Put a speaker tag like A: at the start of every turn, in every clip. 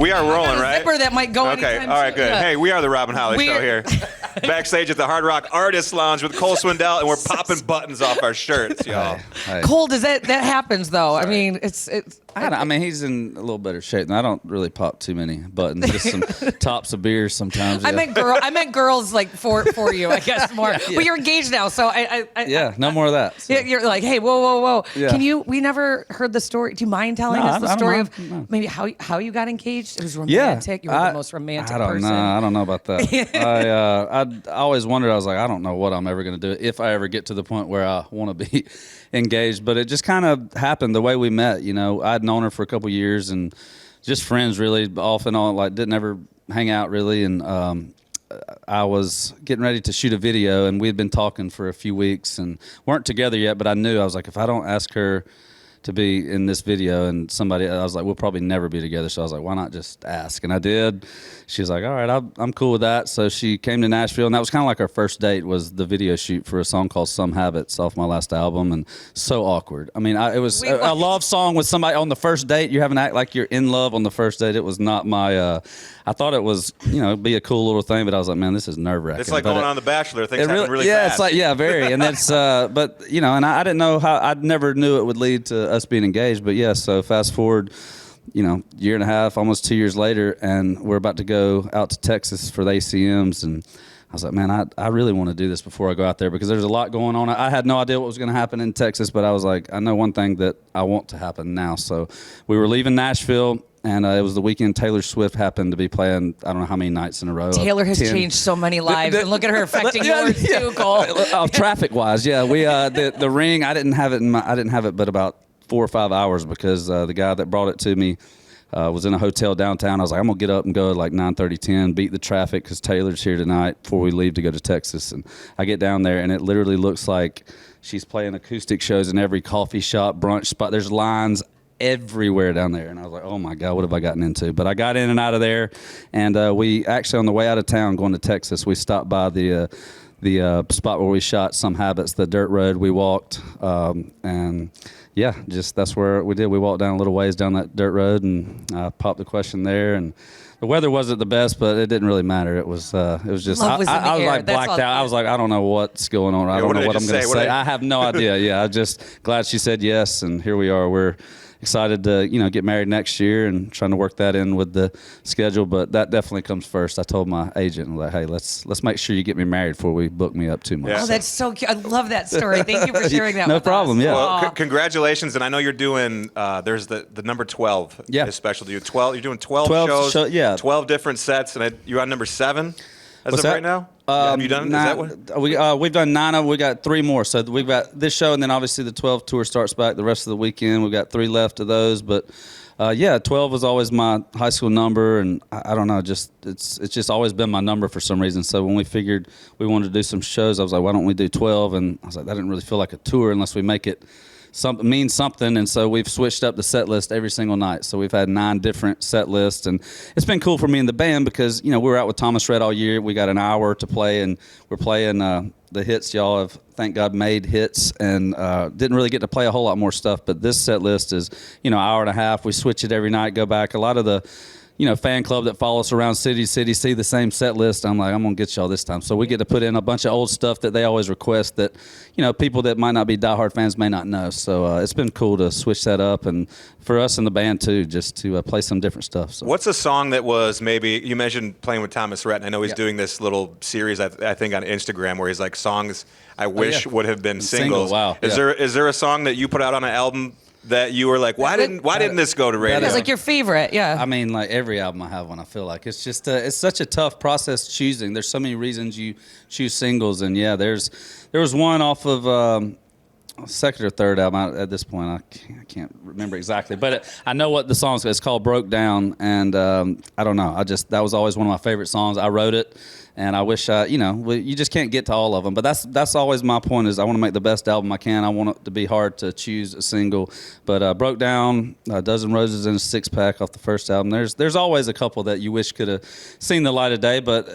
A: We are rolling,
B: a
A: right?
B: zipper that might go
A: Okay,
B: anytime
A: all right,
B: soon.
A: good.
B: Yeah.
A: Hey, we are the Robin Holly Show
B: We're-
A: here. Backstage at the Hard Rock Artist Lounge with Cole Swindell, and we're popping buttons off our shirts, y'all.
C: Hey.
B: Cole, does that happens though? I mean, it's.
C: I mean, he's in a little better shape. And I don't really pop too many buttons, just some tops of beers sometimes.
B: I
C: Yeah.
B: meant girls like for you, I guess more.
C: Yeah.
B: But you're engaged now, so I
C: No more of that. So.
B: You're like, hey, whoa.
C: Yeah.
B: Can you? We never heard the story. Do you mind telling
C: No,
B: us the
C: I don't
B: story
C: mind.
B: of
C: No.
B: maybe how you got engaged? It was
C: Yeah,
B: romantic. You were the most romantic
C: I don't
B: person.
C: know. I don't know about that. I always wondered. I was like, I don't know what I'm ever going to do if I ever get to the point where I want to be engaged. But it just kind of happened the way we met. You know, I'd known her for a couple years and just friends, really, off and on. Like, didn't ever hang out really. And I was getting ready to shoot a video, and we had been talking for a few weeks and weren't together yet. But I knew, I was like, if I don't ask her to be in this video, and I was like, we'll probably never be together. So I was like, why not just ask? And I did. She was like, all right, I'm cool with that. So she came to Nashville, and that was kind of like our first date, was the video shoot for a song called Some Habits off my last album. And so awkward. I mean, it was a love song with somebody on the first date. You're having to act like you're in love on the first date. It was not my, I thought it was, be a cool little thing, but I was like, man, this is nerve-wracking.
A: It's like going on The Bachelor. Things happen really
C: yeah,
A: fast.
C: it's like, yeah, very. And it's, but, and I didn't know how, I never knew it would lead to us being engaged. But yeah, so fast forward, year and a half, almost 2 years later, and we're about to go out to Texas for the ACMs. And I was like, man, I really want to do this before I go out there because there's a lot going on. I had no idea what was going to happen in Texas, but I was like, I know one thing that I want to happen now. So we were leaving Nashville. And it was the weekend Taylor Swift happened to be playing, I don't know how many nights in a row.
B: Taylor has changed so many lives, and look at her affecting yours too, Cole.
C: Traffic-wise, yeah. We the ring, I didn't have it but about 4 or 5 hours because the guy that brought it to me was in a hotel downtown. I was like, I'm gonna get up and go at like 9:30, 10, beat the traffic because Taylor's here tonight before we leave to go to Texas. And I get down there, and it literally looks like she's playing acoustic shows in every coffee shop, brunch spot. There's lines everywhere down there, and I was like, oh my God, what have I gotten into? But I got in and out of there, and we actually, on the way out of town going to Texas, we stopped by the spot where we shot Some Habits, the dirt road. We walked, and yeah, just that's where we did. We walked down a little ways down that dirt road, and I popped the question there, and the weather wasn't the best, but it didn't really matter. It was just,
B: Love was in the
C: I was
B: air.
C: like
B: That's
C: blacked
B: all
C: out. I was like, I don't know what's going on. I don't know what I'm going to say. I have no idea. Yeah, I'm just glad she said yes, and here we are. We're excited to get married next year and trying to work that in with the schedule, but that definitely comes first. I told my agent, like, hey, let's make sure you get me married before we book me up too much.
A: Yeah.
B: Oh, that's so cute. I love that story. Thank you for sharing that.
C: No
B: with
C: problem.
B: us.
C: Yeah.
A: Well, congratulations, and I know you're doing. There's the number 12.
C: Yeah.
A: Is special to you. 12. You're doing 12 shows.
C: Yeah.
A: 12 different sets, and you're on number 7 as
C: What's
A: of
C: that?
A: right now. Have you done? Is that what?
C: We've done 9 of them. We got 3 more. So we've got this show, and then obviously the 12 tour starts back the rest of the weekend. We've got 3 left of those, but. 12 was always my high school number, and I don't know, it's just always been my number for some reason. So when we figured we wanted to do some shows, I was like, why don't we do 12? And I was like, that didn't really feel like a tour unless we make it mean something. And so we've switched up the set list every single night. So we've had 9 different set lists, and it's been cool for me and the band because we were out with Thomas Rhett all year. We got an hour to play, and we're playing the hits y'all have, thank God, made hits, and didn't really get to play a whole lot more stuff. But this set list is, hour and a half. We switch it every night, go back. A lot of the, fan club that follow us around city see the same set list. I'm like, I'm going to get y'all this time. So we get to put in a bunch of old stuff that they always request that, people that might not be diehard fans may not know. So it's been cool to switch that up, and for us in the band too, just to play some different stuff. So.
A: What's a song that was maybe, you mentioned playing with Thomas Rhett, and I know he's doing this little series, I think, on Instagram where he's like, songs I wish would have been singles.
C: Wow.
A: Is there a song that you put out on an album that you were like, why didn't this go to radio?
B: That is like your favorite, yeah.
C: I mean, like every album I have one, I feel like it's just it's such a tough process choosing. There's so many reasons you choose singles, and yeah, there was one off of second or third album at this point. I can't remember exactly, but I know what the song's. It's called "Broke Down," and I don't know. That was always one of my favorite songs. I wrote it. And I wish, you just can't get to all of them. But that's always my point is I want to make the best album I can. I want it to be hard to choose a single. But Broke Down, A Dozen Roses in a Six Pack off the first album. There's always a couple that you wish could have seen the light of day. But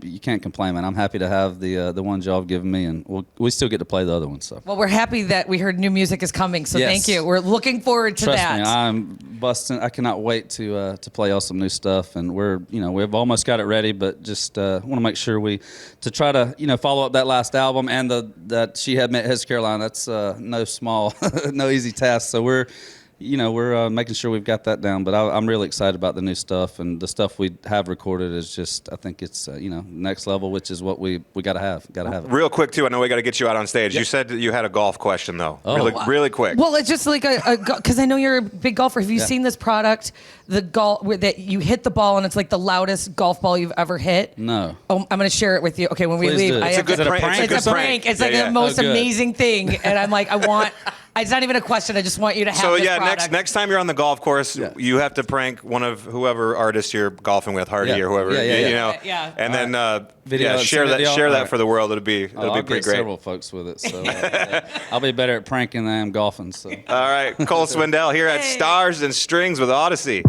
C: you can't complain, man. I'm happy to have the ones y'all have given me, and we still get to play the other ones. So.
B: Well, we're happy that we heard new music is coming. So
C: Yes.
B: thank you. We're looking forward to
C: Trust
B: that.
C: me, I'm busting. I cannot wait to play y'all some new stuff, and we've almost got it ready, but just want to make sure to try to follow up that last album and that She Had Met His Caroline. That's no easy task. So we're making sure we've got that down, but I'm really excited about the new stuff, and the stuff we have recorded is just, I think it's next level, which is what we got to have. Got to have it.
A: Real quick too, I know we got to get you out on stage. Yep. You said that you had a golf question though.
C: Oh.
A: Really quick.
B: Well, it's just like because I know you're a big golfer. Have you seen this product, the golf that you hit the ball and it's like the loudest golf ball you've ever hit?
C: No.
B: Oh, I'm going to share it with you. Okay, when we
C: Please
B: leave,
C: do.
A: It's a good prank.
B: It's a prank. It's like the most amazing thing, and I'm like, it's not even a question. I just want you to have.
A: So
B: this product.
A: next time you're on the golf course, you have to prank one of whoever artist you're golfing with, Hardy or whoever.
B: Yeah.
A: And then
C: Video
A: share that for the world. It'll be
C: I'll
A: pretty
C: get
A: great.
C: Several folks with it, so I'll be better at pranking than I am golfing. So.
A: All right, Cole Swindell here at Stars and Strings with Audacy.